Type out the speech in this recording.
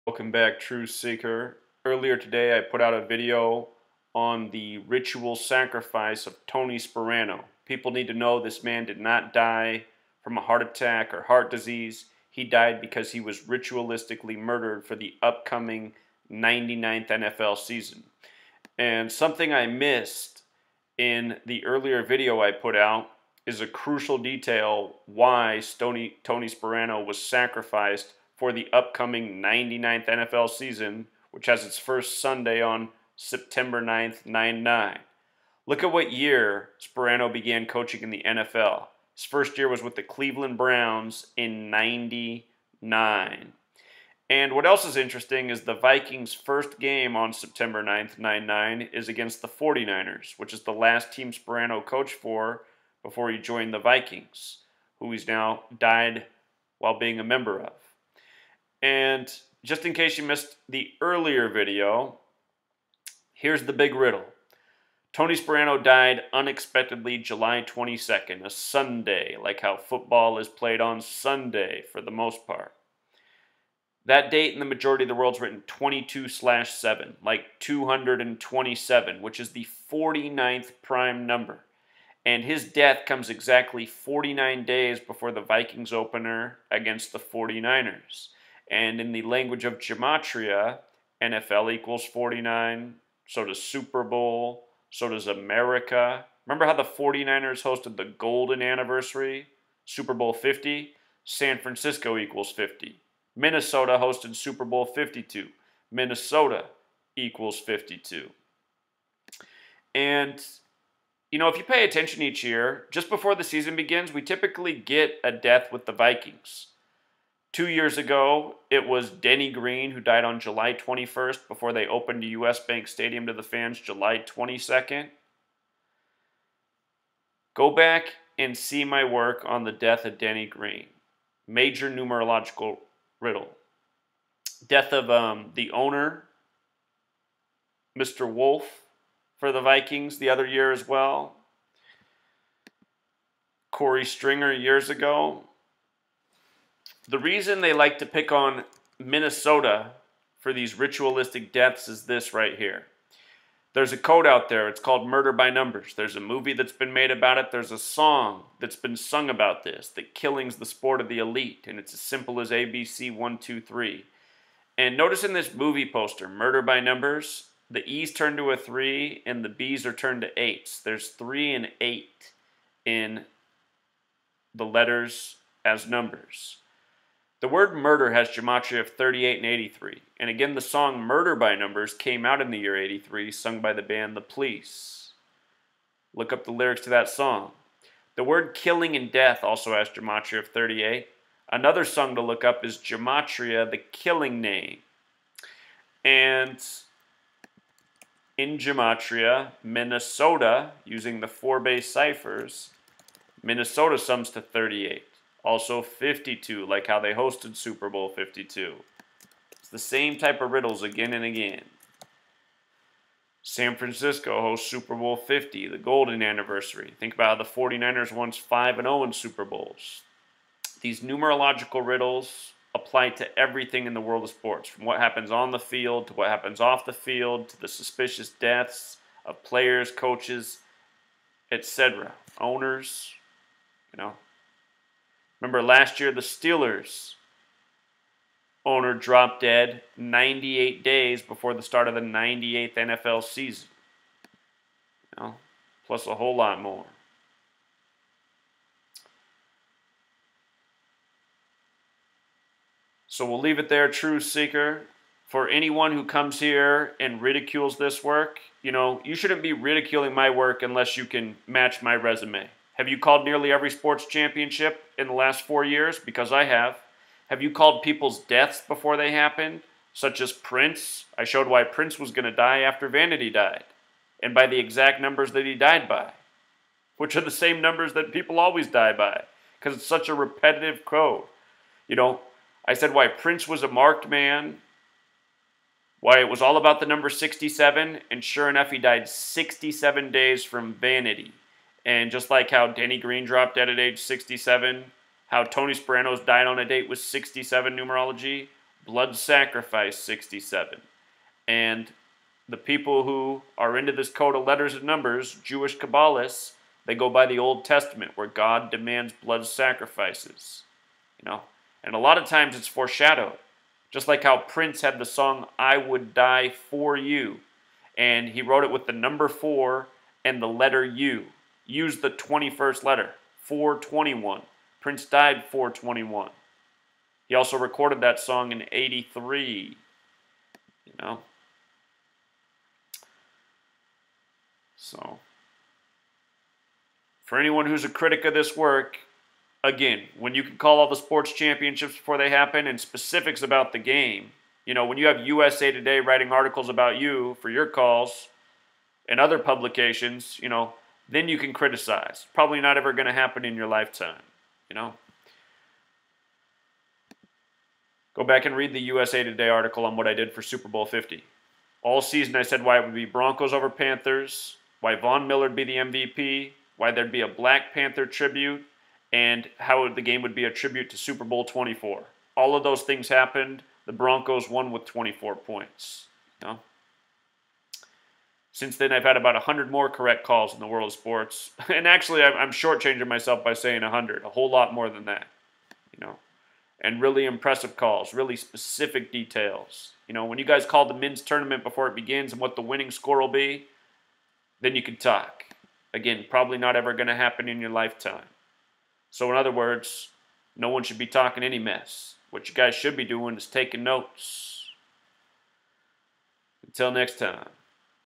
Welcome back, Truth Seeker. Earlier today, I put out a video on the ritual sacrifice of Tony Sparano. People need to know this man did not die from a heart attack or heart disease. He died because he was ritualistically murdered for the upcoming 99th NFL season. And something I missed in the earlier video I put out is a crucial detail why Tony Sparano was sacrificed for the upcoming 99th NFL season, which has its first Sunday on September 9th, 9/9. Look at what year Sparano began coaching in the NFL. His first year was with the Cleveland Browns in 99. And what else is interesting is the Vikings' first game on September 9th, 9/9 is against the 49ers, which is the last team Sparano coached for before he joined the Vikings, who he's now died while being a member of. And just in case you missed the earlier video, here's the big riddle. Tony Sparano died unexpectedly July 22nd, a Sunday, like how football is played on Sunday for the most part. That date in the majority of the world's written 22/7, like 227, which is the 49th prime number. And his death comes exactly 49 days before the Vikings opener against the 49ers. And in the language of Gematria, NFL equals 49, so does Super Bowl, so does America. Remember how the 49ers hosted the golden anniversary, Super Bowl 50? San Francisco equals 50. Minnesota hosted Super Bowl 52. Minnesota equals 52. And, if you pay attention each year, just before the season begins, we typically get a death with the Vikings. 2 years ago, it was Denny Green, who died on July 21st before they opened U.S. Bank Stadium to the fans July 22nd. Go back and see my work on the death of Denny Green. Major numerological riddle. Death of the owner, Mr. Wolf, for the Vikings the other year as well. Corey Stringer years ago. The reason they like to pick on Minnesota for these ritualistic deaths is this right here. There's a code out there. It's called Murder by Numbers. There's a movie that's been made about it. There's a song that's been sung about this, that killing's the sport of the elite, and it's as simple as ABC 1, 2, 3. And notice in this movie poster, Murder by Numbers, the E's turn to a 3 and the B's are turned to 8s. There's 3 and 8 in the letters as numbers. The word murder has gematria of 38 and 83. And again, the song Murder by Numbers came out in the year 83, sung by the band The Police. Look up the lyrics to that song. The word killing and death also has gematria of 38. Another song to look up is Gematria, the killing name. And in Gematria, Minnesota, using the 4-base ciphers, Minnesota sums to 38. Also 52, like how they hosted Super Bowl 52. It's the same type of riddles again and again. San Francisco hosts Super Bowl 50, the golden anniversary. Think about how the 49ers won 5-0 in Super Bowls. These numerological riddles apply to everything in the world of sports, from what happens on the field to what happens off the field to the suspicious deaths of players, coaches, etc. Owners, Remember last year the Steelers owner dropped dead 98 days before the start of the 98th NFL season. Plus a whole lot more. So we'll leave it there, Truth Seeker. For anyone who comes here and ridicules this work, you shouldn't be ridiculing my work unless you can match my resume. Have you called nearly every sports championship in the last 4 years? Because I have. Have you called people's deaths before they happened? Such as Prince. I showed why Prince was going to die after Vanity died. And by the exact numbers that he died by. Which are the same numbers that people always die by. Because it's such a repetitive code. I said why Prince was a marked man. Why it was all about the number 67. And sure enough, he died 67 days from Vanity. And just like how Denny Green dropped dead at age 67, how Tony Sparano's died on a date with 67 numerology, Blood Sacrifice 67. And the people who are into this code of letters and numbers, Jewish Kabbalists, they go by the Old Testament where God demands blood sacrifices. You know, and a lot of times it's foreshadowed. Just like how Prince had the song I Would Die For You. And he wrote it with the number 4 and the letter U. Use the 21st letter, 421. Prince died 421. He also recorded that song in 83. You know? So, for anyone who's a critic of this work, again, when you can call all the sports championships before they happen and specifics about the game, you know, when you have USA Today writing articles about you for your calls and other publications, you know, then you can criticize. Probably not ever going to happen in your lifetime, you know. Go back and read the USA Today article on what I did for Super Bowl 50. All season I said why it would be Broncos over Panthers, why Von Miller would be the MVP, why there'd be a Black Panther tribute, and how the game would be a tribute to Super Bowl 24. All of those things happened. The Broncos won with 24 points. You know? Since then, I've had about 100 more correct calls in the world of sports. And actually, I'm shortchanging myself by saying 100. A whole lot more than that. You know? And really impressive calls. Really specific details. You know, when you guys call the men's tournament before it begins and what the winning score will be, then you can talk. Again, probably not ever going to happen in your lifetime. So in other words, no one should be talking any mess. What you guys should be doing is taking notes. Until next time.